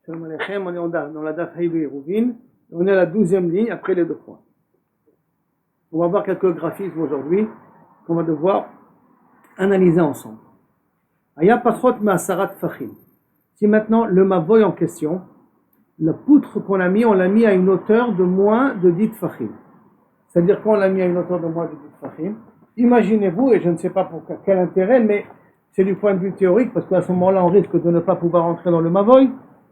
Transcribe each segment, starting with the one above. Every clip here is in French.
Shalom Aleichem, on est dans la date Haïvé Rouvin, on est à la 12e ligne après les deux points. On va voir quelques graphismes aujourd'hui qu'on va devoir analyser ensemble. Aya pachot ma'asarat fachim. Si maintenant le mavoy en question, la poutre qu'on a mis, on l'a mis à une hauteur de moins de 10 fachim. C'est-à-dire qu'on l'a mis à une hauteur de moins de 10 fachim. Imaginez-vous, et je ne sais pas pour quel intérêt, mais c'est du point de vue théorique, parce qu'à ce moment-là, on risque de ne pas pouvoir entrer dans le mavoy.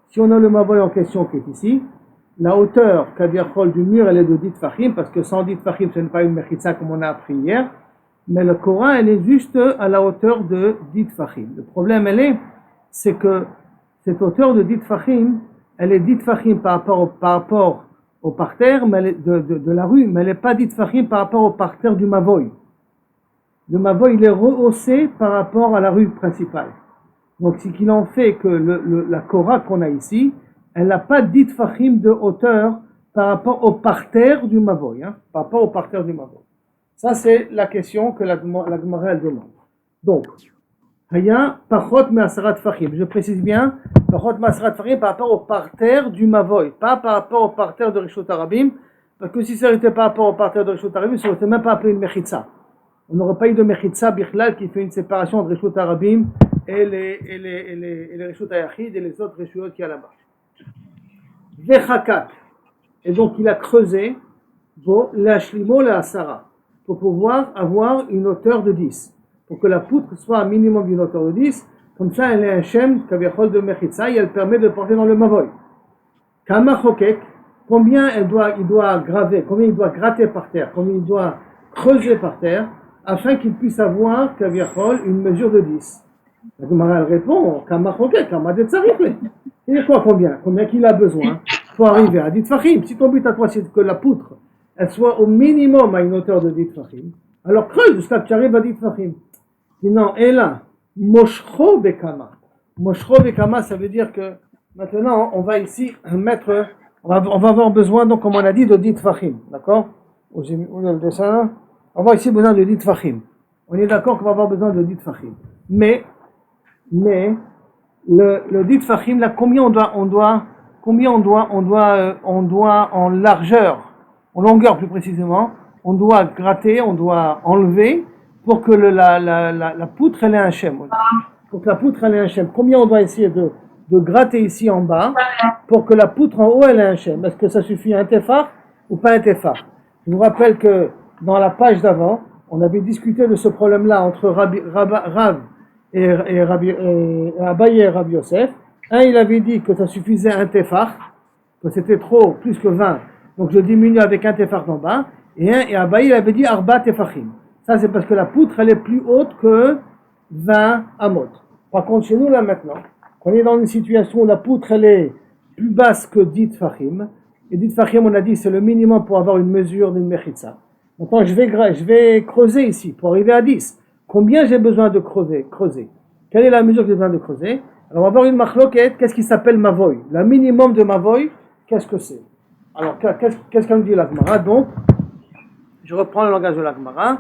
Si on a le mavoy en question qui est ici, la hauteur kaviachol du mur, elle est de 10 fachim, parce que sans 10 fachim, ce n'est pas une mechitza comme on a appris hier, mais le Coran, elle est juste à la hauteur de 10 fachim. Le problème, c'est que cette hauteur de 10 fachim, elle est 10 fachim par rapport au parterre mais de la rue, mais elle n'est pas 10 fachim par rapport au parterre du mavoy. Le mavoy, il est rehaussé par rapport à la rue principale. Donc, ce qu'il en fait que la Korah qu'on a ici, elle n'a pas 10 fachim de hauteur par rapport au parterre du mavoy, par rapport au parterre du mavoy. Ça, c'est la question que la Gemara elle demande. Donc, Haya pachot me'asarat fachim. Je précise bien, pachot me'asarat fachim par rapport au parterre du mavoy, pas par rapport au parterre de Rishut Harabim, parce que si ça n'était par rapport au parterre de Rishut Harabim, ça n'aurait même pas appelé une mechitza. On n'aurait pas eu de mechitza bichlal qui fait une séparation entre Rishut Harabim et les Rishut Hayachid et les autres Rishut qui y a là-bas. Vechakak. Et donc il a creusé l'ashlimo le'asara pour pouvoir avoir une hauteur de 10. Pour que la poutre soit un minimum d'une hauteur de 10, comme ça elle est un shem kaviachol de mechitza et elle permet de porter dans le mavoy. Kama chokek, combien il doit graver, combien il doit gratter par terre, combien il doit creuser par terre, afin qu'il puisse avoir kaviachol une mesure de 10. La Gemara répond, Kama chokek, Kama de tzarif. C'est quoi combien qu'il a besoin pour arriver à 10 fachim. Si ton but à toi c'est que la poutre elle soit au minimum à une hauteur de 10 fachim, alors creuse jusqu'à ce que tu arrives à 10 fachim. Non, et là, moshcho bekama. Moshcho bekama, ça veut dire que maintenant on va ici mettre, on va avoir besoin, donc comme on a dit, de 10 fachim, d'accord? Où est le dessin? On va ici besoin de 10 fachim. On est d'accord qu'on va avoir besoin de 10 fachim. Mais le 10 fachim, là, combien on doit en largeur, en longueur plus précisément, on doit gratter, on doit enlever pour que la poutre elle ait un shem. Pour que la poutre elle ait un shem. Combien on doit essayer de gratter ici en bas pour que la poutre en haut elle ait un shem. Est-ce que ça suffit un tefar ou pas un tefar? Je vous rappelle que dans la page d'avant, on avait discuté de ce problème-là entre Rav et Abaye et Rabbi Yosef. Un, il avait dit que ça suffisait un tefar, que c'était trop, plus que 20. Donc je diminue avec un tefar en bas. Et Abaye, il avait dit arba tefachim. Ça, c'est parce que la poutre, elle est plus haute que 20 amot. Par contre, chez nous, là, maintenant, on est dans une situation où la poutre, elle est plus basse que 10 fachim. Et 10 fachim, on a dit, c'est le minimum pour avoir une mesure d'une mechitza. Maintenant, je vais creuser ici pour arriver à 10. Combien j'ai besoin de creuser? Quelle est la mesure que j'ai besoin de creuser? Alors, on va voir une machloket. Qu'est-ce qui s'appelle mavoy? Le minimum de mavoy, qu'est-ce que c'est? Alors, qu'est-ce qu'on dit la Gemara? Donc, je reprends le langage de la Gemara.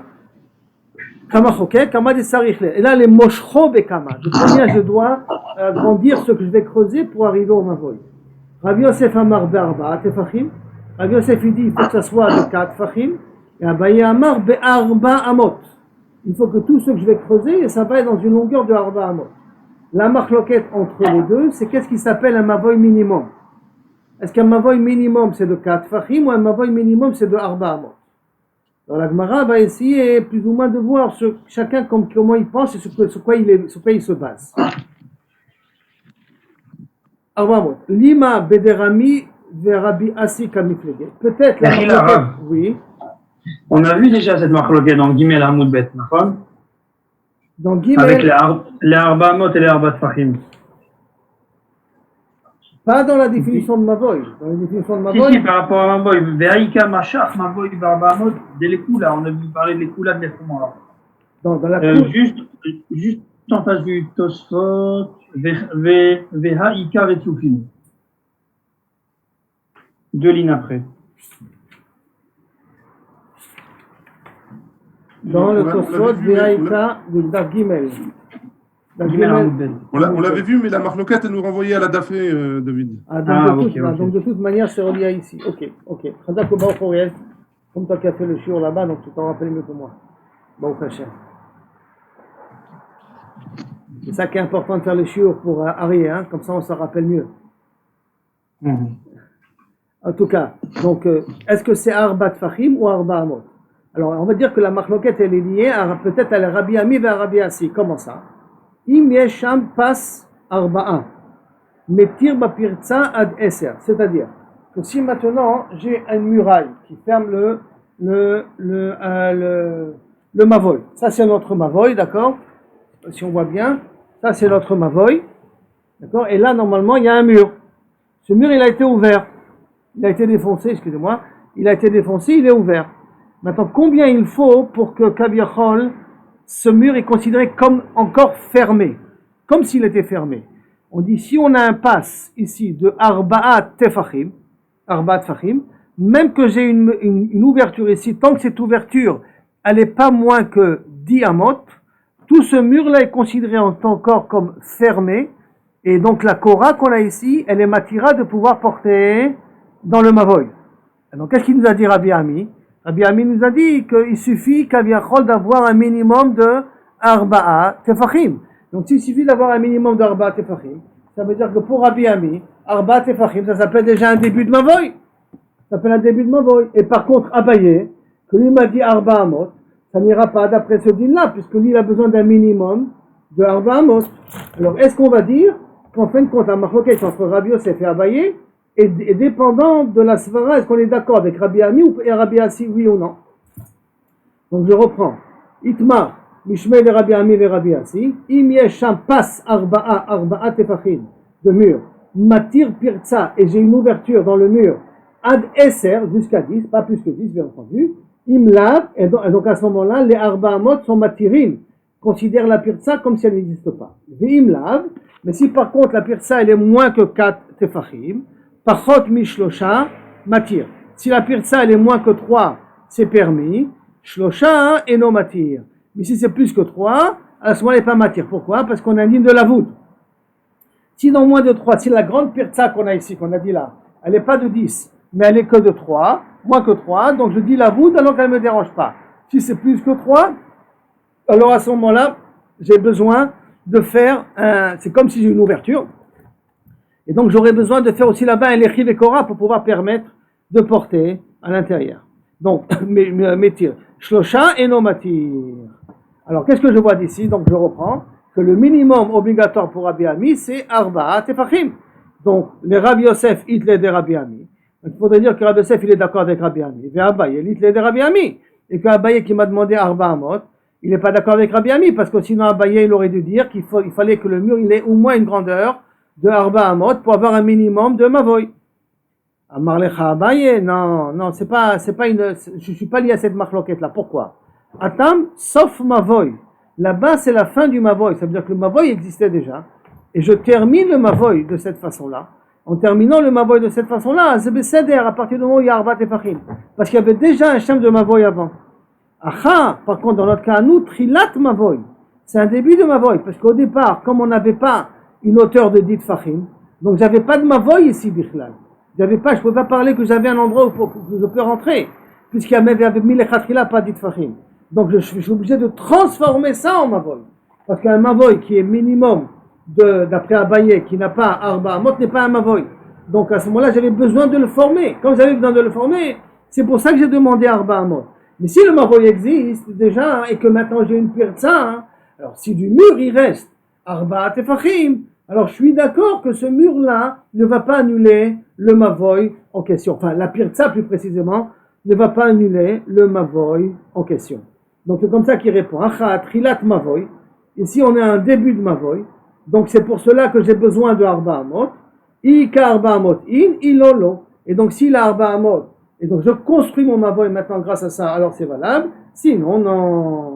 Kama chokek, kama de sarichle. Et là, les moshcho bekama. De combien je dois grandir ce que je vais creuser pour arriver au mavoy? Rabbi Yosef amar be'arba tefachim. Rabbi Yosef il dit il faut que ça soit de 4 fachim. Et Abaye amar be'arba amot. Il faut que tout ce que je vais creuser, ça va être dans une longueur de arba amot. La machloquette entre les deux, c'est qu'est-ce qui s'appelle un mavoy minimum? Est-ce qu'un mavoy minimum c'est de 4 fachim ou un mavoy minimum c'est de arba amot? Alors la Gemara va essayer plus ou moins de voir chacun comment il pense et sur quoi il se base. Arba Lima bederami verabi asi kamiflege. Peut-être la machloquette, oui. On a vu déjà cette marque dans Gimel Hamoud Bet, d'accord? Dans Gimel. Avec les Arba Amot et les Arba Tfachim. Pas dans la définition de Mavoy. Dans la définition de Mavoy. Si, par rapport à Mavoy. Ve'aika Mashach, Mavoy, Arba Amot, dès les coups là, on a vu parler des coups là de l'effondrement là. Dans la juste en face du Tosfot, Ve'aika Ve'tufim. 2 lignes après. Dans le Tosfot, Ve'aika, de Gimel. On l'avait vu, mais la marloquette, elle nous renvoyait à la Dafé, David. Donc de toute manière, c'est relié ici. Ok. Comme toi qui as fait le shiur là-bas, donc tu t'en rappelles mieux que moi. Bon, Hachem. C'est ça qui est important de faire le shiur pour Arié, hein, comme ça on s'en rappelle mieux. En tout cas, donc, est-ce que c'est Arba Tfachim ou Arba Amot? Alors, on va dire que la marloquette, elle est liée peut-être à la Rabbi Ami vers Rabbi Assi. Comment ça? Im yesham pas arba'a, metir bapirtza ad eser. C'est-à-dire que si maintenant j'ai une muraille qui ferme le mavoy, ça c'est notre mavoy, d'accord? Si on voit bien, ça c'est notre mavoy, d'accord? Et là normalement il y a un mur. Ce mur il a été ouvert, il a été défoncé, excusez-moi, il a été défoncé, il est ouvert. Maintenant combien il faut pour que Kabiachol, ce mur est considéré comme encore fermé, comme s'il était fermé? On dit si on a un pass ici de Arba'a Tefachim, même que j'ai une ouverture ici, tant que cette ouverture elle n'est pas moins que 10 amot, tout ce mur-là est considéré encore comme fermé, et donc la Korah qu'on a ici, elle est matira de pouvoir porter dans le Mavoy. Donc qu'est-ce qu'il nous a dit Rabbi Ami? Rabbi Ami nous a dit qu'il suffit qu'Aviachol d'avoir un minimum de Arba'a Tefachim. Donc s'il suffit d'avoir un minimum de Arba'a Tefachim, ça veut dire que pour Rabbi Ami, Arba'a Tefachim, ça s'appelle déjà un début de Mavoy. Ça s'appelle un début de Mavoy. Et par contre, Abaye, que lui m'a dit Arba'a Amot, ça n'ira pas d'après ce din-là, puisque lui il a besoin d'un minimum de Arba'a Amot. Alors est-ce qu'on va dire qu'en fin de compte, la marloquette entre Rabbi Yosef et Abaye est dépendant de la svara? Est-ce qu'on est d'accord avec Rabbi Ami et Rabbi Assi, oui ou non? Donc je reprends. Itmar, Mishmei le Rabbi Ami et Rabbi Assi, im yesham pas arba'a tefachim de mur, matir pirtza, et j'ai une ouverture dans le mur, ad eser, jusqu'à 10, pas plus que 10, bien entendu, im lav, et donc à ce moment-là, les arba'amot sont matirim, considèrent la pirtza comme si elle n'existe pas. Ve'im lav, mais si par contre la pirtza elle est moins que 4 tefachim, pachot mishlosha matir. Si la pirtza elle est moins que 3, c'est permis. Shlosha et non matir. Mais si c'est plus que 3, à ce moment-là, elle n'est pas matir. Pourquoi? Parce qu'on a une ligne de la voûte. Si dans moins de 3, si la grande pirtza qu'on a ici, qu'on a dit là, elle n'est pas de 10, mais elle est que de 3, moins que 3, donc je dis la voûte alors qu'elle ne me dérange pas. Si c'est plus que 3, alors à ce moment-là, j'ai besoin de faire c'est comme si j'ai une ouverture. Et donc j'aurais besoin de faire aussi là-bas un lechiv et kora pour pouvoir permettre de porter à l'intérieur. Donc, métir. Shlosha et no matir. Alors qu'est-ce que je vois d'ici? Donc je reprends que le minimum obligatoire pour Rabbi Ami c'est Arba'a Tefachim. Donc les Rabbi Yosef itlé de Rabbi Ami. Donc, il faudrait dire que Rabbi Yosef il est d'accord avec Rabbi Ami. Et Abaye itlé de Rabbi Ami. Et que Abaye qui m'a demandé Arba'a Amot, il n'est pas d'accord avec Rabbi Ami parce que sinon Abaye il aurait dû dire il fallait que le mur il ait au moins une grandeur de Arba'a Amot pour avoir un minimum de Mavoy. Amarlecha Abaye, non, je suis pas lié à cette marloquette là. Pourquoi? Atam, sauf Mavoy. Là-bas, c'est la fin du Mavoy. Ça veut dire que le Mavoy existait déjà. Et je termine le Mavoy de cette façon-là. En terminant le Mavoy de cette façon-là, c'est Besséder, à partir du moment où il y a Arba Tefachim. Parce qu'il y avait déjà un Shem de Mavoy avant. Acha, par contre, dans notre cas, nous, Trilat Mavoy. C'est un début de Mavoy. Parce qu'au départ, comme on n'avait pas une hauteur de 10 Tfachim, donc j'avais pas de Mavoy ici, Bichlal. Je ne pouvais pas parler que j'avais un endroit où je peux rentrer, puisqu'il y avait mis les khatrila, pas dit fachim. Donc je suis obligé de transformer ça en mavoy. Parce qu'un mavoy qui est minimum d'après Abaye, qui n'a pas Arba Amot, n'est pas un mavoy. Donc à ce moment-là, j'avais besoin de le former. Quand j'avais besoin de le former, c'est pour ça que j'ai demandé Arba Amot. Mais si le mavoy existe déjà, et que maintenant j'ai une pirtza, alors si du mur il reste Arba Tefachim, alors je suis d'accord que ce mur-là ne va pas annuler le mavoy en question. Enfin, la pirtza plus précisément ne va pas annuler le mavoy en question. Donc c'est comme ça qu'il répond. Acha trilat mavoy. Ici on est à un début de mavoy. Donc c'est pour cela que j'ai besoin de Arba Amot. Ika Arba Amot in, ilolo. Et donc s'il a Arba Amot, et donc je construis mon mavoy maintenant grâce à ça, alors c'est valable. Sinon, non.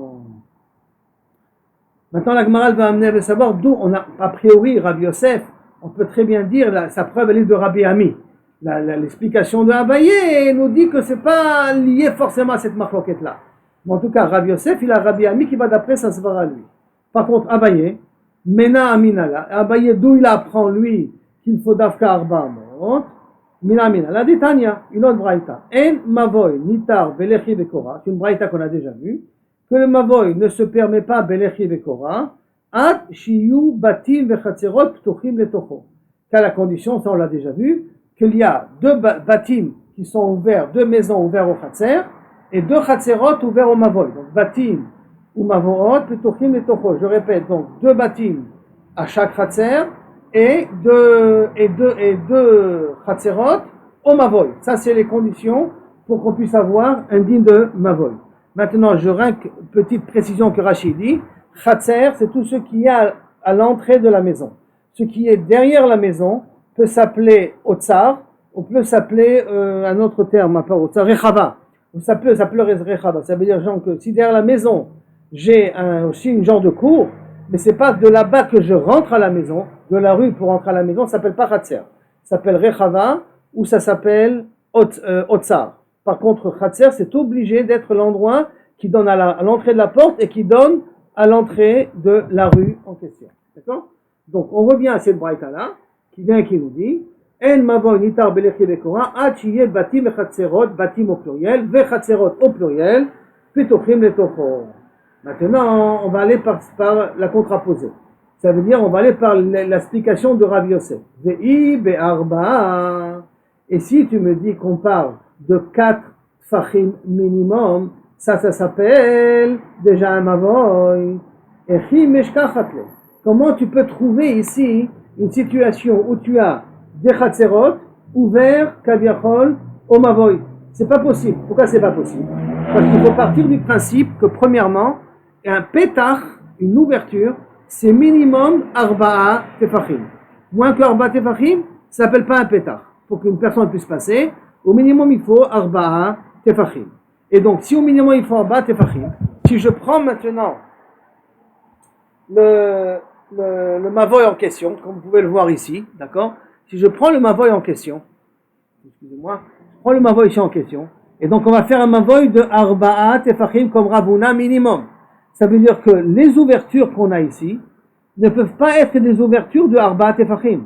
Maintenant, la Gemara va amener à savoir d'où on a, a priori, Rabbi Yosef, on peut très bien dire, sa preuve elle est de Rabbi Ami. L'explication de Abaye nous dit que c'est pas lié forcément à cette marloquette-là. Mais en tout cas, Rabbi Yosef, il a Rabbi Ami qui va d'après sa svara lui. Par contre, Abaye, Mena Aminala. Abaye, d'où il apprend, lui, qu'il faut Dafka Arba Amot. Mina Aminala. Ditania, une autre braïta. En Mavoy, Nitar, Belechi Bekora. C'est une braïta qu'on a déjà vue. Que le Mavoy ne se permet pas Belechi Bekora. At Shiyu Batim Vechatserot Ptochim Letocho. Qu'à la condition, ça on l'a déjà vu, qu'il y a deux batim qui sont ouverts, deux maisons ouvertes au Chatser, et deux Chatserot ouverts au Mavoy. Donc batim ou Mavoot, Ptochim Letocho. Je répète, donc deux batim à chaque Chatser, et deux Chatserot au Mavoy. Ça c'est les conditions pour qu'on puisse avoir un din de Mavoy. Maintenant, je ranque petite précision que Rachid dit. Chatser, c'est tout ce qui est à l'entrée de la maison. Ce qui est derrière la maison peut s'appeler Otsar, ou peut s'appeler un autre terme à part Otsar, Rechava. Ça peut s'appeler Rechava. Ça veut dire genre que si derrière la maison j'ai aussi une genre de cour, mais c'est pas de là-bas que je rentre à la maison, de la rue pour rentrer à la maison, ça s'appelle pas Chatser. Ça s'appelle Rechava ou ça s'appelle Otsar. Par contre, Chatser, c'est obligé d'être l'endroit qui donne à l'entrée de la porte et qui donne à l'entrée de la rue en question. D'accord? Donc, on revient à cette braïta-là, qui vient et qui nous dit, En mavoy nitar belechi bekora, achiye batim echatserot, batim au pluriel, vechatserot au pluriel, petochim letocho. Maintenant, on va aller par la contraposée. Ça veut dire, on va aller par l'explication de Rav Yosef. Ve'i be'arba. Et si tu me dis qu'on parle de 4 fachim minimum, ça s'appelle déjà un mavoy. Echi meshkachatle. Comment tu peux trouver ici une situation où tu as des chatserot ouverts, kaviachol, au mavoy? C'est pas possible. Pourquoi c'est pas possible? Parce qu'il faut partir du principe que premièrement, un pétach, une ouverture, c'est minimum arba'a tefachim. Moins que arba'a tefachim, ça s'appelle pas un pétach. Pour qu'une personne puisse passer, au minimum il faut arba'a tefachim. Et donc, si au minimum il faut arba'a tefachim, si je prends maintenant le mavoy en question, comme vous pouvez le voir ici, d'accord? Si je prends le mavoy en question, excusez-moi, je prends le mavoy ici en question, et donc on va faire un mavoy de arba'a tefachim comme Ravuna minimum. Ça veut dire que les ouvertures qu'on a ici ne peuvent pas être des ouvertures de arba'a tefachim.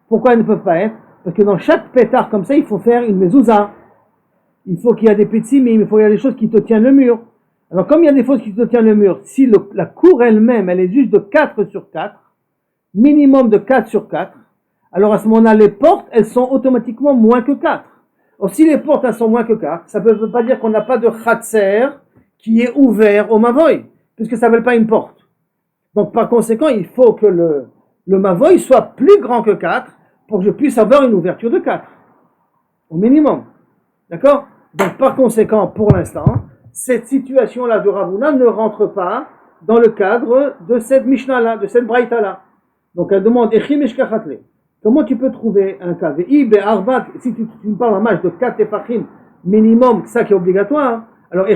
Pourquoi elles ne peuvent pas être? Parce que dans chaque pétard comme ça, il faut faire une mezouza. Il faut qu'il y ait des petits mimes, il faut qu'il y ait des choses qui te tiennent le mur. Alors comme il y a des choses qui te tiennent le mur, si la cour elle-même, elle est juste de 4 sur 4, minimum de 4 sur 4, alors à ce moment-là, les portes, elles sont automatiquement moins que 4. Or si les portes, elles sont moins que 4, ça ne veut pas dire qu'on n'a pas de chatser qui est ouvert au mavoy, puisque ça ne veut pas une porte. Donc par conséquent, il faut que le mavoy soit plus grand que 4 pour que je puisse avoir une ouverture de 4, au minimum. D'accord? Donc par conséquent, pour l'instant, cette situation-là de Ravuna ne rentre pas dans le cadre de cette Mishnah-là, de cette Braïta-là. Donc elle demande, comment tu peux trouver un cas? Si tu me parles en match de 4 tefachim minimum, ça qui est obligatoire, alors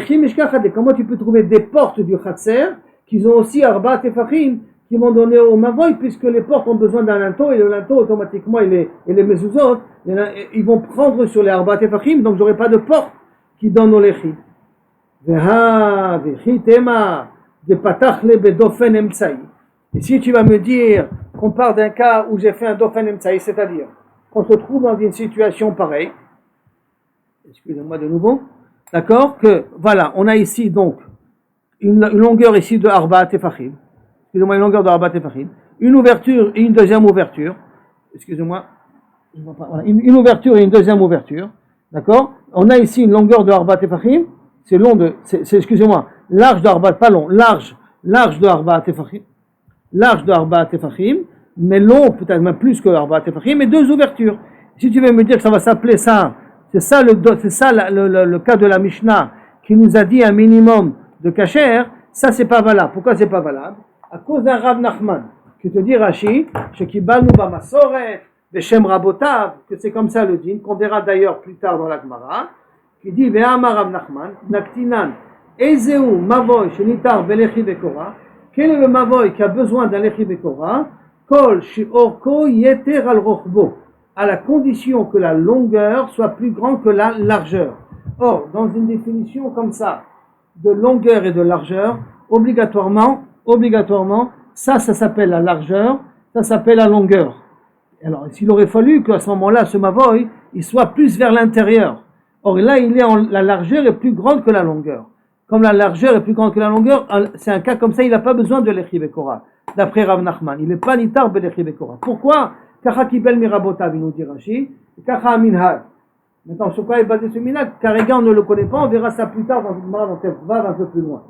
comment tu peux trouver des portes du Khatser qui ont aussi arba tefachim qui vont donner au mavoy, puisque les portes ont besoin d'un linteau, et le linteau automatiquement et les mezuzot, ils vont prendre sur les arba tefachim, donc j'aurai pas de porte qui donne au lechi. Et si tu vas me dire qu'on part d'un cas où j'ai fait un dofen emtsaï, c'est-à-dire qu'on se trouve dans une situation pareille, excusez-moi de nouveau, d'accord, que voilà, on a ici donc une longueur ici de arba tefachim, excusez-moi, une longueur de arba tefachim, une ouverture et une deuxième ouverture, excusez-moi, voilà, une ouverture et une deuxième ouverture, d'accord, on a ici une longueur de arba tefachim, c'est long de, excusez-moi, large de arba, pas long, large de arba tefachim, large de arba tefachim, mais long peut-être même plus que arba tefachim, mais 2 ouvertures. Si tu veux me dire que ça va s'appeler ça, c'est ça le cas de la Mishnah qui nous a dit un minimum de kasher, ça c'est pas valable. Pourquoi c'est pas valable? À cause d'un Rav Nachman qui te dit Rashi, shekibalnu bamasoret beshem rabotav, que c'est comme ça le din, qu'on verra d'ailleurs plus tard dans la Gemara, qui dit ve'amar Rav Nachman naktinan ezeu mavoy shenitar belechi bekora. Quel est le mavoy qui a besoin d'un lechi bekora? Kol shiorko yeter al rochbo, à la condition que la longueur soit plus grande que la largeur. Or, dans une définition comme ça, de longueur et de largeur, obligatoirement, Ça s'appelle la largeur, ça s'appelle la longueur. Alors, s'il aurait fallu qu'à ce moment-là, ce mavoy, il soit plus vers l'intérieur. Or, là, la largeur est plus grande que la longueur. Comme la largeur est plus grande que la longueur, c'est un cas comme ça, il n'a pas besoin de l'Echi Bekora. D'après Rav Nachman, il n'est pas nitar b'Echi Bekora. Pourquoi? Kacha kibel mirabotav, il nous dit Rashi, Kacha minhag. Maintenant, sur quoi est basé ce minhag? Karega, on ne le connaît pas, on verra ça plus tard dans une marque, dans Tevvav, un peu plus loin.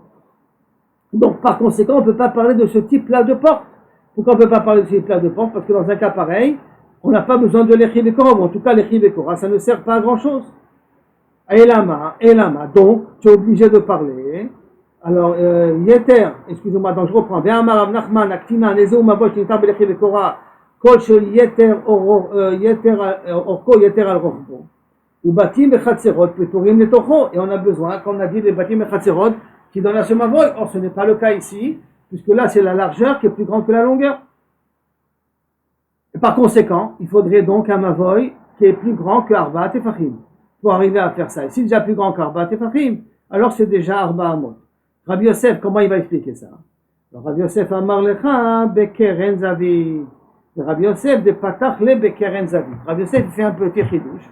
Donc, par conséquent, on ne peut pas parler de ce type-là de porte. Pourquoi on ne peut pas parler de ce type-là de porte? Parce que dans un cas pareil, on n'a pas besoin de l'Echi Bekora, ou en tout cas l'Echi Bekora, ça ne sert pas à grand-chose. Elama, donc tu es obligé de parler. Alors, Yeter, excusez-moi, donc je reprends. Ve'amar Rav Nachman, Aktina, Nezeu Mavoy, Shinitar B'Lechi Bekora, Kol Shel Yeter Orko, Yeter Al Rochbo. Ou Batim Bechatzerot, Peturim Letocho. Et on a besoin, comme on a dit, des Batim Bechatzerot qui donnent à ce Mavoy. Or, ce n'est pas le cas ici, puisque là, c'est la largeur qui est plus grande que la longueur. Et par conséquent, il faudrait donc un Mavoy qui est plus grand que Arba Tefachim. Pour arriver à faire ça. Et si c'est déjà plus grand qu'Arba Tefachim, alors c'est déjà Arba Amot. Rabbi Yosef, comment il va expliquer ça? Alors, Rabbi Yosef Amar Lecha Bekeren Zavid. Rabbi Yosef de Patach le Bekeren Zavid. Rabbi Yosef il fait un petit chidouche.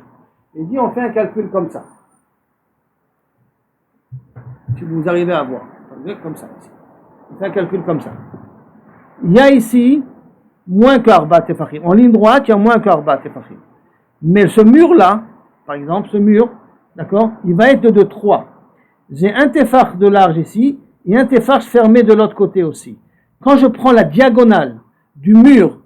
Il dit on fait un calcul comme ça. Si vous arrivez à voir. Comme ça. On fait un calcul comme ça. Il y a ici moins qu'Arba Tefachim. En ligne droite, il y a moins qu'Arba Tefachim. Mais ce mur-là, par exemple, ce mur, d'accord, il va être de 3. J'ai un tefach de large ici et un tefach fermé de l'autre côté aussi. Quand je prends la diagonale du mur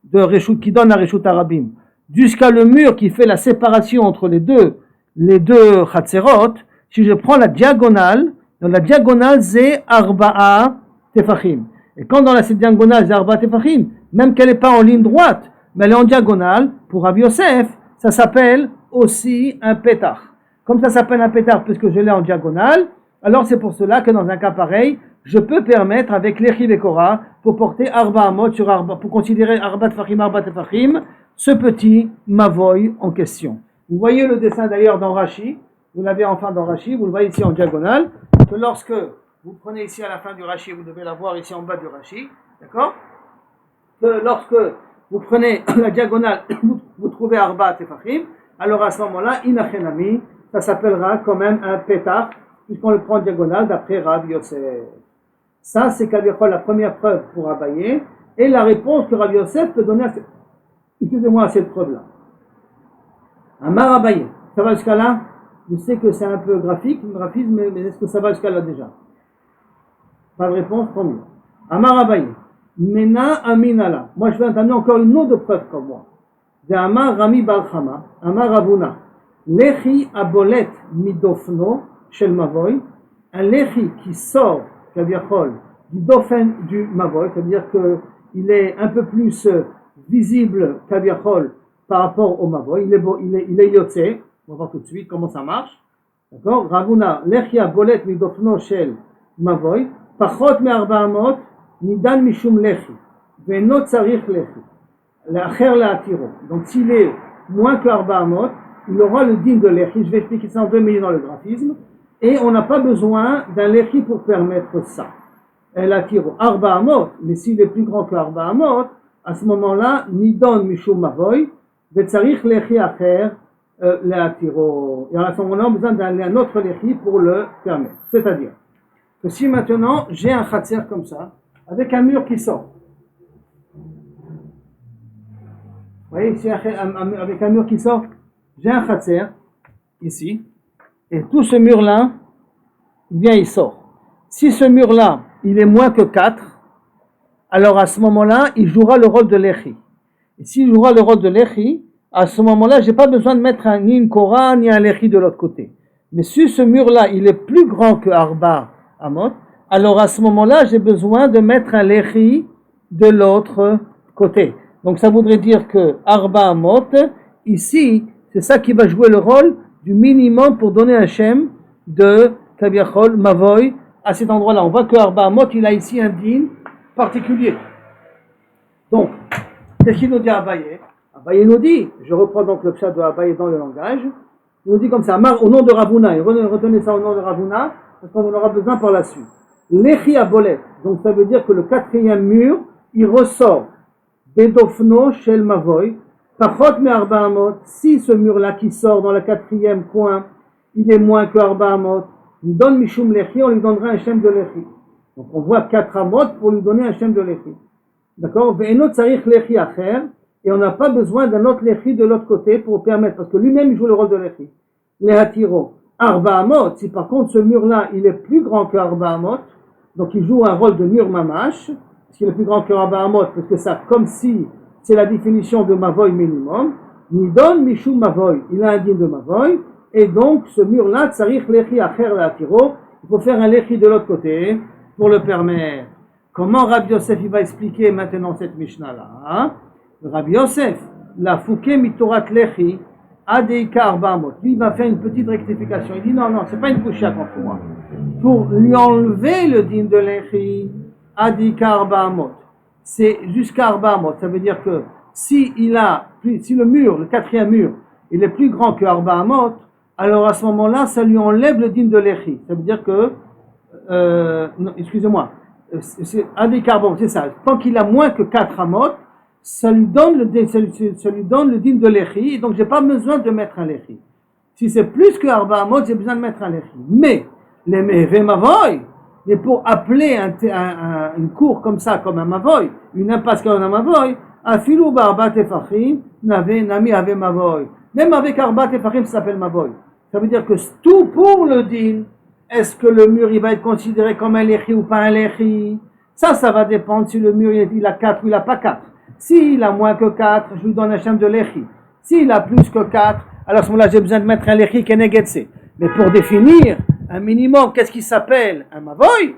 de Reshut, qui donne à Reshut Arabim, jusqu'à le mur qui fait la séparation entre les deux Chatzerot, si je prends la diagonale, dans la diagonale, c'est Arba'a Tefachim. Et quand dans la diagonale, c'est Arba'a Tefachim, même qu'elle n'est pas en ligne droite, mais elle est en diagonale, pour Rabbi Yosef, ça s'appelle aussi un pétard. Comme ça s'appelle un pétard puisque je l'ai en diagonale, alors c'est pour cela que dans un cas pareil, je peux permettre avec l'Echi Bekora pour porter Arba Amot sur Arba, pour considérer Arba Tefachim, ce petit Mavoy en question. Vous voyez le dessin d'ailleurs dans Rashi, vous l'avez enfin dans Rashi, vous le voyez ici en diagonale, que lorsque vous prenez ici à la fin du Rashi, vous devez la voir ici en bas du Rashi, d'accord? Que lorsque vous prenez la diagonale, vous trouvez Arba Tefachim, alors à ce moment-là, Inachenami, ça s'appellera quand même un pétard, puisqu'on le prend en diagonale d'après Rabbi Yosef. Ça, c'est la première preuve pour Abaye, et la réponse que Rabbi Yosef peut donner à cette preuve-là. Amar Abaye, ça va jusqu'à là? Je sais que c'est un peu graphisme, mais est-ce que ça va jusqu'à là déjà? Pas de réponse, tant mieux. Amar Abaye, Mena Aminala. Moi, je vais entendre encore une autre preuve comme moi. De Amar Rami Balchama, Amar Ravuna, Lechi abolet midofno shel mavoy, un lechi qui sort, kaviachol, du dauphin du mavoy, c'est-à-dire qu'il est un peu plus visible, kaviachol, par rapport au mavoy, il est yotze, on va voir tout de suite comment ça marche, d'accord? Ravuna, Lechi abolet midofno shel mavoy, pachot me arba'amot, nidan mishum lechi, ve'no tzarich lechi. L'acher la'atiro. Donc s'il est moins que Arba Amot, il aura le din de l'Echi. Je vais expliquer ça en 2 minutes dans le graphisme. Et on n'a pas besoin d'un l'Echi pour permettre ça. L'atiro Arba Amot, mais s'il est plus grand que Arba Amot, à ce moment-là, Nidon Mishum Mavoy, Vetzarich l'Echi Acher la'atiro. Et à ce moment-là, on a besoin d'un autre l'Echi pour le permettre. C'est-à-dire que si maintenant j'ai un Khatser comme ça, avec un mur qui sort, vous voyez, ici, avec un mur qui sort, j'ai un khatser, ici, et tout ce mur-là, il sort. Si ce mur-là, il est moins que 4, alors à ce moment-là, il jouera le rôle de l'Echi. Et s'il jouera le rôle de l'Echi, à ce moment-là, j'ai pas besoin de mettre ni une Korah, ni un l'Echi de l'autre côté. Mais si ce mur-là, il est plus grand que Arba Amot, alors à ce moment-là, j'ai besoin de mettre un l'Echi de l'autre côté. Donc ça voudrait dire que Arba Amot, ici, c'est ça qui va jouer le rôle du minimum pour donner un shem de Kaviachol, Mavoy, à cet endroit-là. On voit que Arba Amot, il a ici un din particulier. Donc, qu'est-ce qu'il nous dit Abaye? Abaye nous dit, je reprends donc le pshat de Abaye dans le langage, il nous dit comme ça, au nom de Ravuna, et retenez ça au nom de Ravuna, parce qu'on en aura besoin par la suite. Lechi abolet. Donc ça veut dire que le quatrième mur, il ressort. Bedofno shel mavoy. Pachot me arba amot. Si ce mur-là qui sort dans le quatrième coin, il est moins que arba amot, il donne mishum lechi, on lui donnera un shem de lechi. Donc on voit 4 amot pour lui donner un shem de lechi. D'accord? Ve'enot tzarich lechi acher. Et on n'a pas besoin d'un autre lechi de l'autre côté pour permettre, parce que lui-même il joue le rôle de lechi. Lehatiro. Arba amot. Si par contre ce mur-là, il est plus grand que arba amot, donc il joue un rôle de mur mamash, parce qu'il est plus grand que arba amot, parce que ça, comme si c'est la définition de mavoy minimum, nidon mishum mavoy. Il a un din de mavoy. Et donc, ce mur-là, tsarich lechi acher lehatiro, il faut faire un lechi de l'autre côté pour le permettre. Comment Rabbi Yosef il va expliquer maintenant cette Mishnah-là, hein? Rabbi Yosef, la fouké mitorat lechi, adeika arba amot. Lui, il va faire une petite rectification. Il dit non, c'est pas une couchia contre moi. Pour lui enlever le din de lechi, adeika arba amot. C'est jusqu'à arba amot. Ça veut dire que si le mur, le quatrième mur, il est plus grand que arba amot, alors à ce moment-là, ça lui enlève le din de lechi. Ça veut dire que, non, excusez-moi, c'est ça. Tant qu'il a moins que 4 amot, ça lui donne le din de lechi, et donc j'ai pas besoin de mettre un lechi. Si c'est plus que arba amot, j'ai besoin de mettre un lechi. Mais les mehve mavoy, mais pour appeler une cour comme ça, comme un mavoy, une impasse comme un mavoy, afilu barba tefachim nami ave mavoy. Même avec arba tefachim, ça s'appelle mavoy. Ça veut dire que tout pour le din, est-ce que le mur il va être considéré comme un lechi ou pas un lechi? Ça va dépendre si le mur il a 4 ou il a pas 4. S'il a moins que 4, je lui donne un shem de lechi. S'il a plus que 4, alors à ce moment-là j'ai besoin de mettre un lechi kenegetse. Mais pour définir un minimum, qu'est-ce qui s'appelle un mavoy?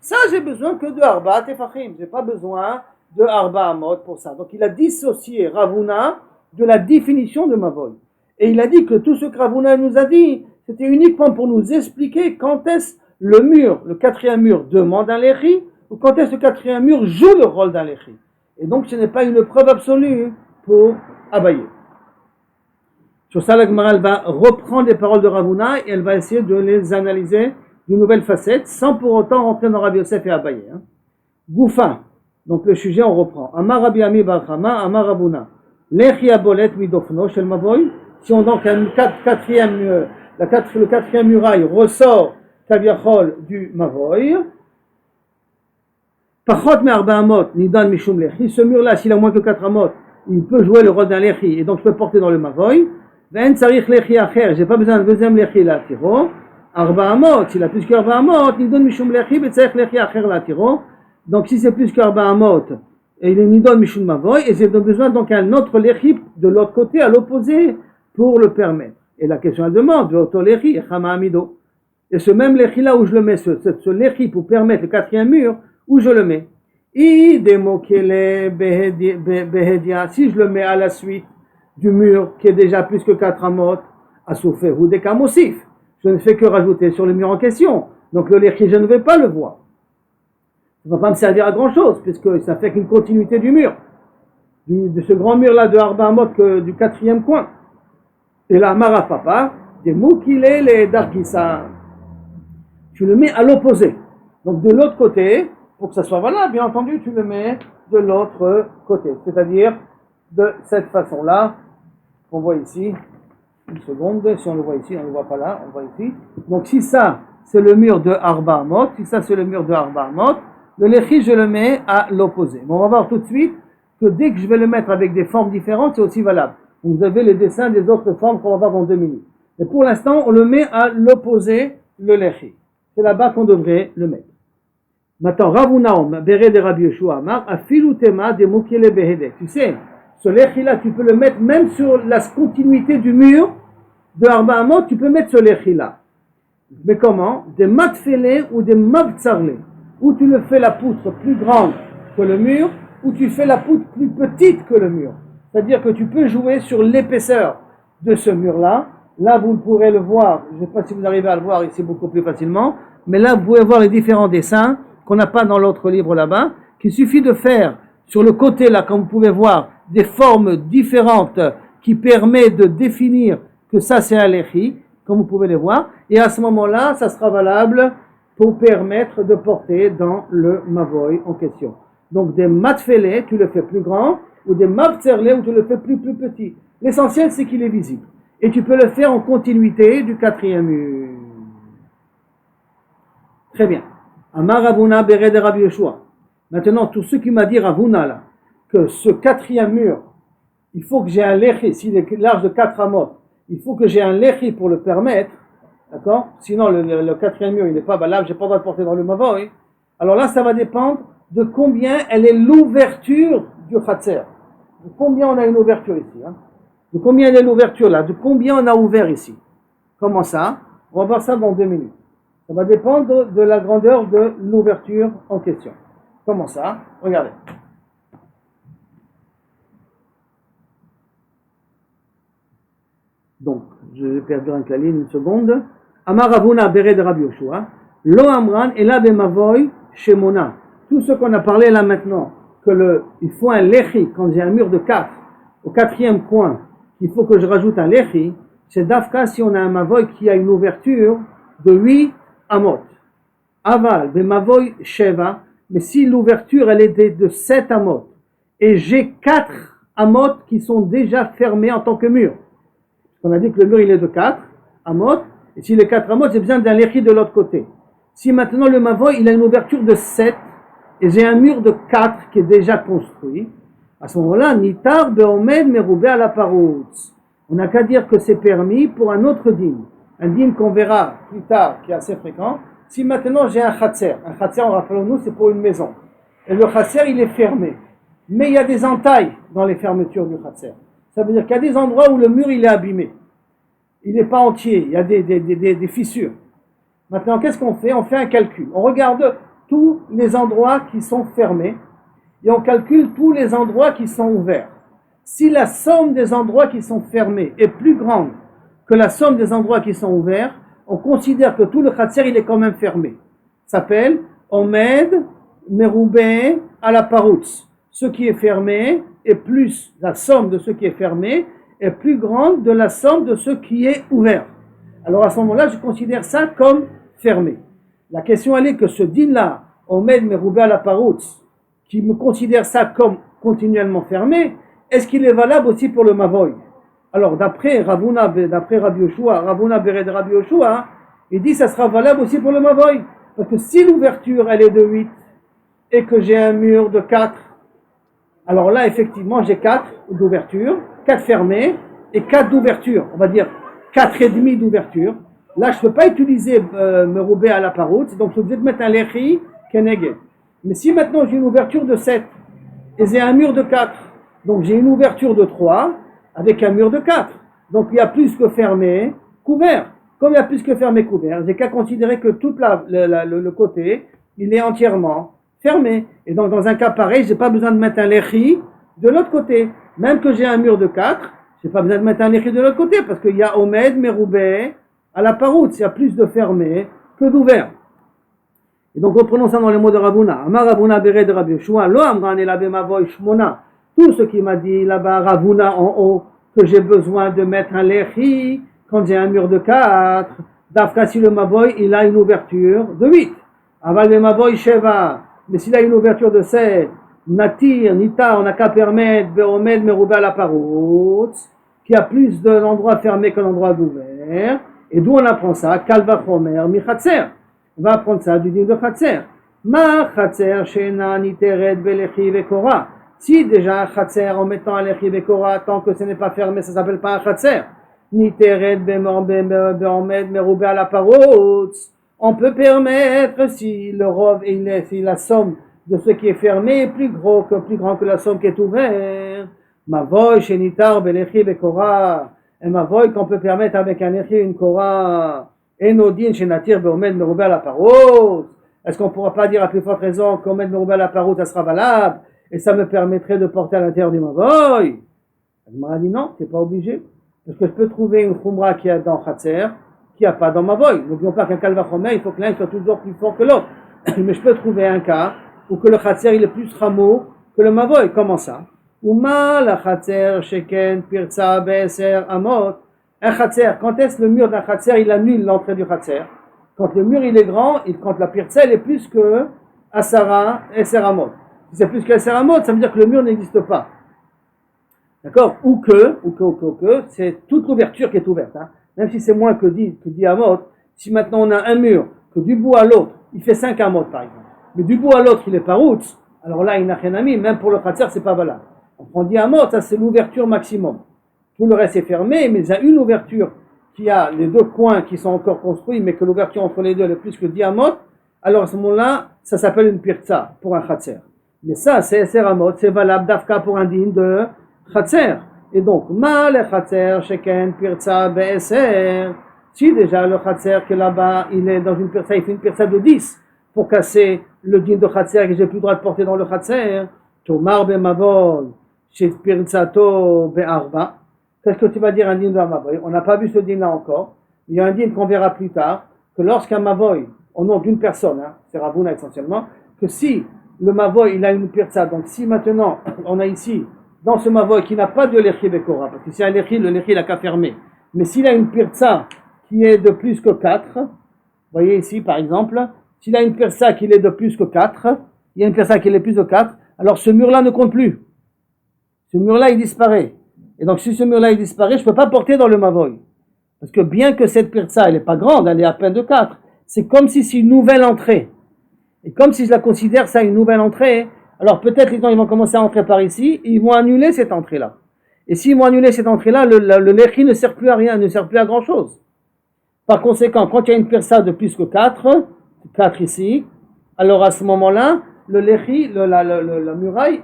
Ça j'ai besoin que de arba tefachim. J'ai pas besoin de arba amot pour ça. Donc il a dissocié Ravuna de la définition de mavoy. Et il a dit que tout ce que Ravuna nous a dit, c'était uniquement pour nous expliquer quand est-ce le mur, le quatrième mur, demande un lechi, ou quand est-ce que le quatrième mur joue le rôle d'un lechi. Et donc ce n'est pas une preuve absolue pour Abaye. Sur ça, la Gemara va reprendre les paroles de Ravuna et elle va essayer de les analyser d'une nouvelle facette, sans pour autant rentrer dans Rabbi Yosef et Abaye. Goufa, donc le sujet on reprend. Amar Rabbi Ami bar Chama, Amar Rabuna. Lechi abolet midofno shel mavoy. Si on donc le quatrième muraille ressort kaviachol du mavoy, pachot me arba amot nidan mishum lechi. Ce mur-là, s'il a moins que 4 amot, il peut jouer le rôle d'un lechi et donc je peux porter dans le mavoy. Ve'en tzarich lechi acher, j'ai pas besoin d'un deuxième lechi la tiro. Arba amot, s'il a plus qu'arba amot, nidan mishum lechi betzarich lechi acher la tiro. Donc si c'est plus qu'arba amot, et il est nidon mishum mavoy, et j'ai besoin donc un autre lechi de l'autre côté, à l'opposé, pour le permettre. Et la question elle demande, lechi, chama amido. Et ce même lechi là où je le mets, ce lechi pour permettre le quatrième mur, où je le mets. Si je le mets à la suite du mur qui est déjà plus que 4 amot, assoufé ou des kamosif, je ne fais que rajouter sur le mur en question. Donc le lechi, je ne vais pas le voir. Ça ne va pas me servir à grand chose, puisque ça fait qu'une continuité du mur, de ce grand mur là de Arba Amot du quatrième coin. Et là, Marafapa, des moukile les darkissa. Tu le mets à l'opposé. Donc de l'autre côté, pour que ça soit valable, bien entendu, tu le mets de l'autre côté. C'est-à-dire de cette façon-là, qu'on voit ici. Une seconde, si on le voit ici, on ne le voit pas là, on le voit ici. Donc si ça, c'est le mur de Arba Amot, si ça, c'est le mur de Arba Amot, le lechi, je le mets à l'opposé. Bon, on va voir tout de suite que dès que je vais le mettre avec des formes différentes, c'est aussi valable. Vous avez les dessins des autres formes qu'on va voir dans 2 minutes. Mais pour l'instant, on le met à l'opposé, le lechi. C'est là-bas qu'on devrait le mettre. Maintenant, Ravunaom, Bere de Rabbi Yeshua Amar, Afilutema de Mukele Behede. Tu sais, ce lechi-là, tu peux le mettre même sur la continuité du mur de Arba Amot, tu peux mettre ce lechi-là. Mais comment? Des matfele ou des mavtsarle. Ou tu le fais la poutre plus grande que le mur, ou tu fais la poutre plus petite que le mur. C'est-à-dire que tu peux jouer sur l'épaisseur de ce mur-là. Là, vous pourrez le voir, je ne sais pas si vous arrivez à le voir ici beaucoup plus facilement, mais là, vous pouvez voir les différents dessins qu'on n'a pas dans l'autre livre là-bas, qu'il suffit de faire sur le côté là, comme vous pouvez voir, des formes différentes qui permettent de définir que ça c'est un lechi, comme vous pouvez les voir, et à ce moment-là, ça sera valable pour permettre de porter dans le mavoy en question. Donc des matfele, tu le fais plus grand, ou des mavtzerle, où tu le fais plus petit. L'essentiel, c'est qu'il est visible. Et tu peux le faire en continuité du quatrième mur. Très bien. Amar Ravuna Bere de Rabbi Yoshua. Maintenant, tout ce qui m'a dit Ravuna là, que ce quatrième mur, il faut que j'ai un lechi, s'il est large de 4 amot, il faut que j'ai un lechi pour le permettre, d'accord? Sinon, le quatrième mur, il n'est pas valable, j'ai pas le droit de porter dans le mavoy. Alors là, ça va dépendre de combien elle est l'ouverture du khatser. De combien on a une ouverture ici, hein? De combien elle est l'ouverture là? De combien on a ouvert ici? Comment ça? On va voir ça dans 2 minutes. Ça va dépendre de la grandeur de l'ouverture en question. Comment ça? Regardez. Donc, je vais perdre la ligne une seconde. Amar Ravuna Bere de Rabbi Yoshua. Lo Amran Ela Bemavoy Shemona. Tout ce qu'on a parlé là maintenant, il faut un lechi, quand j'ai un mur de 4, au quatrième coin, il faut que je rajoute un lechi, c'est d'Afka si on a un mavoy qui a une ouverture de 8 amot. Aval, Bemavoy Sheva, mais si l'ouverture elle est de 7 amot, et j'ai 4 amot qui sont déjà fermés en tant que mur. On a dit que le mur il est de 4 amot, et si les 4 amot, j'ai besoin d'un lechi de l'autre côté. Si maintenant le mavoy il a une ouverture de 7, et j'ai un mur de 4 qui est déjà construit, à ce moment-là, nitar beomed meroubé à la paroutz. On n'a qu'à dire que c'est permis pour un autre dîme. Un dîme qu'on verra plus tard, qui est assez fréquent. Si maintenant j'ai un khatser, rappelons-nous, c'est pour une maison. Et le khatser, il est fermé. Mais il y a des entailles dans les fermetures du khatser. Ça veut dire qu'il y a des endroits où le mur, il est abîmé. Il n'est pas entier, il y a des fissures. Maintenant, qu'est-ce qu'on fait? On fait un calcul. On regarde tous les endroits qui sont fermés et on calcule tous les endroits qui sont ouverts. Si la somme des endroits qui sont fermés est plus grande que la somme des endroits qui sont ouverts, on considère que tout le khatser il est quand même fermé. Ça s'appelle Omed Meroubé à la paroutz. Ce qui est fermé est plus, la somme de ce qui est fermé est plus grande de la somme de ce qui est ouvert. Alors à ce moment-là, je considère ça comme fermé. La question elle est que ce din-là, Omed Meroubé à la paroutz, qui me considère ça comme continuellement fermé, est-ce qu'il est valable aussi pour le mavoy? Alors d'après Rabbi Yoshua, Ravuna Bered Rabbi Yoshua, il dit que ça sera valable aussi pour le mavoy. Parce que si l'ouverture elle est de 8 et que j'ai un mur de 4, alors là effectivement j'ai 4 d'ouverture, 4 fermés et 4 d'ouverture, on va dire 4 et demi d'ouverture. Là je ne peux pas utiliser Meroubé à la paroutz, donc je suis obligé de mettre un lechi keneged. Mais si maintenant j'ai une ouverture de 7 et j'ai un mur de 4, donc j'ai une ouverture de 3 avec un mur de 4. Donc il y a plus que fermé, couvert. Comme il y a plus que fermé, couvert, j'ai qu'à considérer que tout le côté, il est entièrement fermé. Et donc dans un cas pareil, je n'ai pas besoin de mettre un lechi de l'autre côté. Même que j'ai un mur de 4, je n'ai pas besoin de mettre un lechi de l'autre côté parce qu'il y a Omed, Meroubé, à la paroutz, il y a plus de fermé que d'ouvert. Et donc reprenons ça dans les mots de Ravuna. Amar Ravuna Bere de Rabbi Yoshua, Lo Amran Ela Mavoy Shmona. Tout ce qui m'a dit là-bas, Ravuna en haut, que j'ai besoin de mettre un lechi quand j'ai un mur de 4. D'Afka si le Mavoy, il a une ouverture de 8. Aval le Mavoy Sheva. Mais s'il a une ouverture de 7, Natir, Nita, on n'a qu'à permettre Beomed Meroubé à la paroutz, qui a plus d'endroits fermés que d'endroits ouverts. Et d'où on apprend ça? Kalva Chomer, Mi Khatser. On va apprendre ça du din de Khatser. Ma Khatser, Shena, Niteret, Belechi, Vekora. Si déjà un Khatser en mettant un Lechi, Vekora, tant que ce n'est pas fermé, ça ne s'appelle pas un Khatser. Niteret, Beomed, Meroubé à la paroutz. On peut permettre si le rov, si la somme de ce qui est fermé est plus grand que la somme qui est ouverte. Mavoy, Shenitar, Belechi, Vekora. Et Mavoy qu'on peut permettre avec un Lechi, une Kora. Enodin, Shenatir, Beomed, Meroubé à la paroutz. Est-ce qu'on ne pourra pas dire à plus forte raison qu'Omed, Meroubé à la paroutz, ça sera valable et ça me permettrait de porter à l'intérieur du Mavoy? Elle m'a dit non, c'est pas obligé. Parce que je peux trouver une Khumra qui est dans Khatser, qui n'y a pas dans Mavoy. N'oublions pas qu'un Kalva Chomer, il faut que l'un soit toujours plus fort que l'autre. Mais je peux trouver un cas où que le Khatser il est plus rameau que le Mavoy. Comment ça? Uma la Khatser, Sheken, Pirza, Beser, Amot. Un Khatser, quand est-ce le mur d'un Khatser il annule l'entrée du Khatser? Quand le mur il est grand, et quand la pirza elle est plus que Asara et Seramot. Si c'est plus que Seramot, ça veut dire que le mur n'existe pas. D'accord? Ou que, c'est toute l'ouverture qui est ouverte. Hein. Même si c'est moins que 10 Amot, si maintenant on a un mur, que du bout à l'autre, il fait 5 Amot par exemple, mais du bout à l'autre il est pas route, alors là il n'a rien à mis, même pour le Khatser c'est pas valable. On prend 10 Amot, ça c'est l'ouverture maximum. Tout le reste est fermé, mais il y a une ouverture qui a les deux coins qui sont encore construits, mais que l'ouverture entre les deux est plus que 10 Amot, alors à ce moment-là, ça s'appelle une pirza pour un Khatser. Mais ça, c'est Eser Amot, c'est valable d'Afka pour un din de Khatser. Et donc, ma le Khatser, sheken pirza be'eser. Si déjà le Khatser qui est là-bas, il est dans une pirza, il fait une pirza de 10 pour casser le din de Khatser que j'ai plus le droit de porter dans le Khatser. Tomar be'mavol, chez pirzato be'arba. Qu'est-ce que tu vas dire un din de Mavoy? On n'a pas vu ce din-là encore. Il y a un din qu'on verra plus tard, que lorsqu'un Mavoy, au nom d'une personne, hein, c'est Ravuna essentiellement, que si le Mavoy il a une pirza, donc si maintenant on a ici, dans ce Mavoy qui n'a pas de Lechi Bekora, parce que si un Lechi, le Lechi il n'a qu'à fermer, mais s'il a une pirza qui est de plus que 4, vous voyez ici par exemple, s'il a une pirza qui est de plus que 4, il y a une pirza qui est de plus de 4, alors ce mur-là ne compte plus. Ce mur-là il disparaît. Et donc, si ce mur-là il disparaît, je ne peux pas porter dans le Mavoy. Parce que bien que cette pirza, elle n'est pas grande, elle est à peine de 4, c'est comme si c'est une nouvelle entrée. Et comme si je la considère ça une nouvelle entrée, alors peut-être les gens ils vont commencer à entrer par ici, et ils vont annuler cette entrée-là. Et s'ils vont annuler cette entrée-là, le lechi ne sert plus à rien, ne sert plus à grand-chose. Par conséquent, quand il y a une pirza de plus que 4 ici, alors à ce moment-là, le lechi, la muraille,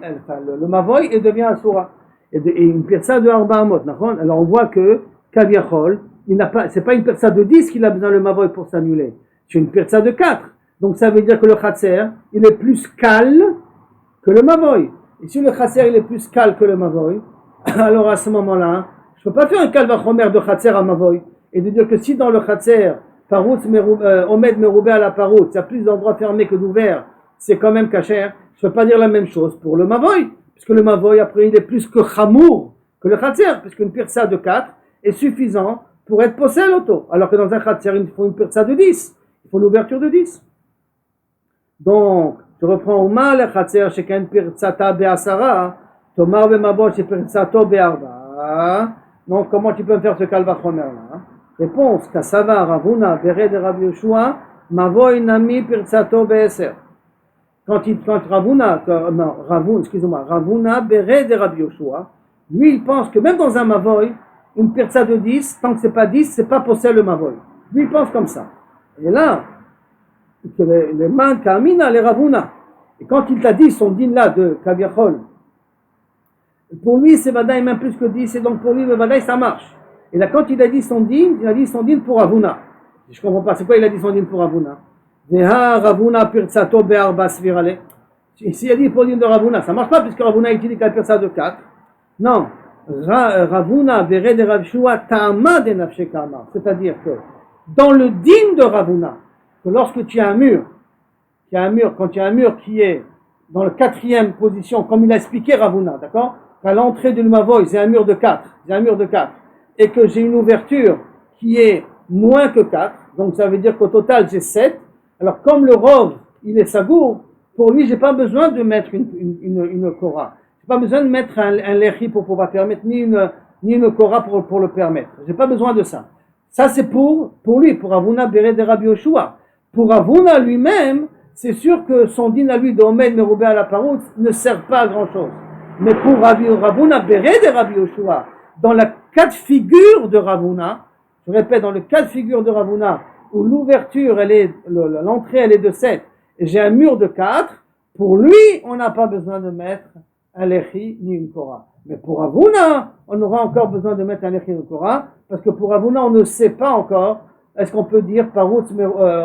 le Mavoy, elle devient un soura. Et une pirza de Arba Amot. Alors on voit que Kaviachol, c'est pas une pirza de 10 qu'il a besoin le Mavoy pour s'annuler, c'est une pirza de 4. Donc ça veut dire que le Khatser, il est plus calme que le Mavoy. Et si le Khatser il est plus calme que le Mavoy, alors à ce moment-là, je ne peux pas faire un Kalvachomer de Khatser à Mavoy. Et de dire que si dans le Khatser, Omed Meroubé à la Parout, il y a plus d'endroits fermés que d'ouverts, c'est quand même kacher, je ne peux pas dire la même chose pour le Mavoy. Puisque le Mavoy, après, il est plus que Chamour que le Khatser, puisqu'une pirza de 4 est suffisant pour être possède l'auto. Alors que dans un Khatser, il faut une pirza de 10. Il faut l'ouverture de 10. Donc, je reprends au mal le Khatser, chez qu'un pirzata be'asara, tomar be'mabot, chez pirzato be'arba. Donc, comment tu peux me faire ce kalvachomer-là? Réponse, Kassava, Ravuna, Beret de Rabbi Yoshua, Mavoy Nami Pirzato be'eser. Quand Ravuna, Beret de Rabbi Yoshua, lui il pense que même dans un Mavoy, une pirza de 10, tant que c'est pas 10, c'est pas possède le Mavoy. Lui il pense comme ça. Et là, les man Kamina, les Ravuna. Et quand il t'a dit son din là de Kaviachol, pour lui c'est Vadaï même plus que 10, et donc pour lui le Vadaï ça marche. Et là quand il a dit son din, pour Ravuna. Je comprends pas, c'est quoi il a dit son din pour Ravuna? Ravuna pirzato be'arba svirale. S'il a dit pour din de Ravuna, ça marche pas puisque Ravuna il dit qu'elle pirza de 4. Non. Ravuna beret de Rav Shua ta'ama de nafshe kama. C'est-à-dire que dans le din de Ravuna, que lorsque tu as un mur, quand tu as un mur qui est dans la 4e position, comme il a expliqué Ravuna, d'accord? À l'entrée de l'Umavoy, c'est un mur de 4, et que j'ai une ouverture qui est moins que 4, donc ça veut dire qu'au total j'ai 7. Alors comme le Rov, il est sagour, pour lui j'ai pas besoin de mettre une Korah. J'ai pas besoin de mettre un Lechi pour pouvoir permettre, ni une Korah pour le permettre. J'ai pas besoin de ça. Ça c'est pour lui, pour Ravuna Beret de Rabbi Yoshua. Pour Ravuna lui-même, c'est sûr que son din à lui de Omed Meroubé à la Parout ne sert pas à grand chose. Mais pour Ravuna Beret de Rabbi Yoshua, dans la cas de figure de Ravuna, je répète, dans le cas de figure de Ravuna, où l'ouverture, l'entrée elle est de 7, et j'ai un mur de 4, pour lui, on n'a pas besoin de mettre un lechi ni une korah. Mais pour Ravuna, on aura encore besoin de mettre un lechi ni une korah, parce que pour Ravuna, on ne sait pas encore, est-ce qu'on peut dire parout,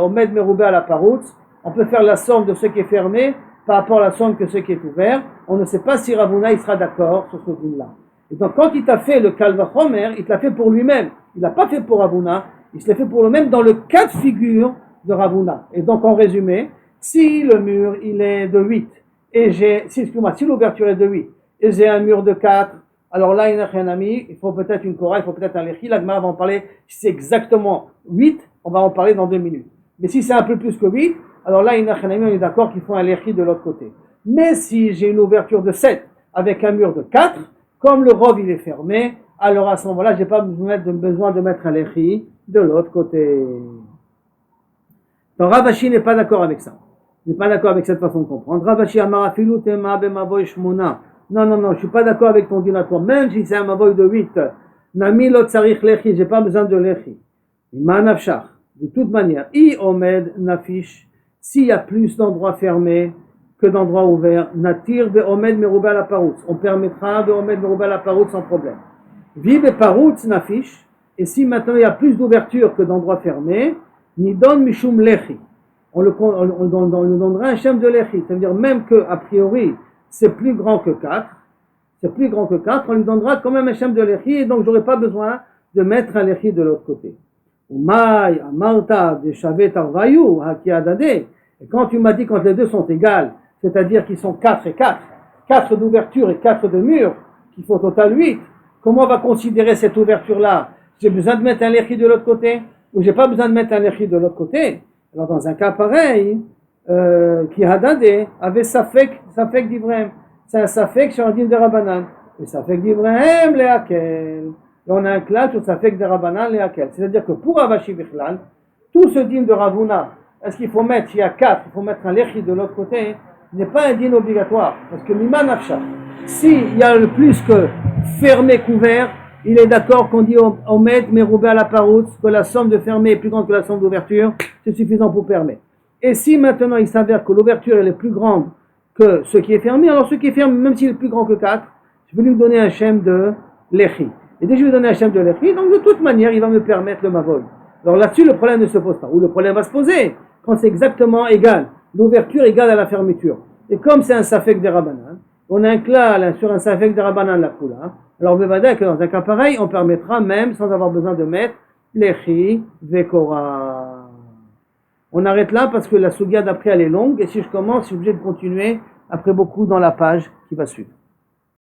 omed meroubé à la parout, on peut faire la somme de ce qui est fermé par rapport à la somme que ce qui est ouvert, on ne sait pas si Ravuna il sera d'accord sur ce din-là. Et donc quand il t'a fait le Kalvachomer, il te l'a fait pour lui-même, il l'a pas fait pour Ravuna, il se l'a fait pour lui-même dans le cas de figure de Ravuna. Et donc en résumé, si le mur il est de 8, et si l'ouverture est de 8, et j'ai un mur de 4, alors là il n'y a rien à mis, il faut peut-être une Korah, il faut peut-être un Lechi, la Gemara va en parler, si c'est exactement 8, on va en parler dans 2 minutes. Mais si c'est un peu plus que 8, alors là, on est d'accord qu'il faut un lechi de l'autre côté. Mais si j'ai une ouverture de 7 avec un mur de 4, comme le rov il est fermé, alors à ce moment-là, je n'ai pas besoin de mettre un lechi de l'autre côté. Donc Rav Ashi n'est pas d'accord avec ça. Il n'est pas d'accord avec cette façon de comprendre. Rav Ashi amar afilu tema b'mavoy shmona. Non, je suis pas d'accord avec ton dinatoire. Même si c'est un mavoy de 8, nami lo tsarich lechi, j'ai pas besoin de lechi. Ma nafshach. De toute manière, i omed nafish, s'il y a plus d'endroits fermés que d'endroits ouverts, natir be omed merouba la paroutz. On permettra de omed merouba la paroutz sans problème. Vi be paroutz nafish, et si maintenant il y a plus d'ouverture que d'endroits fermés, nidon mishum lechi. On lui donnera un shem de lechi. C'est-à-dire même que, a priori, c'est plus grand que 4, on lui donnera quand même un shem de lechi, et donc j'aurai pas besoin de mettre un lechi de l'autre côté. Umay amarta de shavet arvayu hakiadade. Et quand tu m'as dit quand les deux sont égales, c'est-à-dire qu'ils sont 4 et 4, 4 d'ouverture et 4 de mur, qui font au total 8, comment on va considérer cette ouverture-là? J'ai besoin de mettre un lechi de l'autre côté, ou j'ai pas besoin de mettre un lechi de l'autre côté? Alors dans un cas pareil, qui hadade avait safek d'ivrem. C'est un safek sur un din de Rabbanan. Et safek d'ivrem leakel. Et on a un clash sur safek de Rabbanan leakel. C'est-à-dire que pour Rav Ashi Bichlal, tout ce din de Ravuna, est-ce qu'il faut mettre, s'il y a 4, il faut mettre un lechi de l'autre côté, n'est pas un din obligatoire. Parce que mima nafsha, s'il y a le plus que fermé couvert, il est d'accord qu'on dit omed meroubé à la paroutz, que la somme de fermé est plus grande que la somme d'ouverture, c'est suffisant pour permettre. Et si maintenant il s'avère que l'ouverture elle est plus grande que ce qui est fermé, alors ce qui est fermé, même s'il est plus grand que 4, je vais lui donner un shem de lechi. Et dès que je vais donner un shem de lechi, donc de toute manière il va me permettre le mavol. Alors là-dessus le problème ne se pose pas. Ou le problème va se poser quand c'est exactement égal. L'ouverture égale à la fermeture. Et comme c'est un safek de Rabbanan, on a un klal sur un safek de Rabbanan la kula. Alors on va dire que dans un cas pareil, on permettra même sans avoir besoin de mettre lechi vekora. On arrête là parce que la sugia d'après elle est longue et si je commence, je suis obligé de continuer après beaucoup dans la page qui va suivre.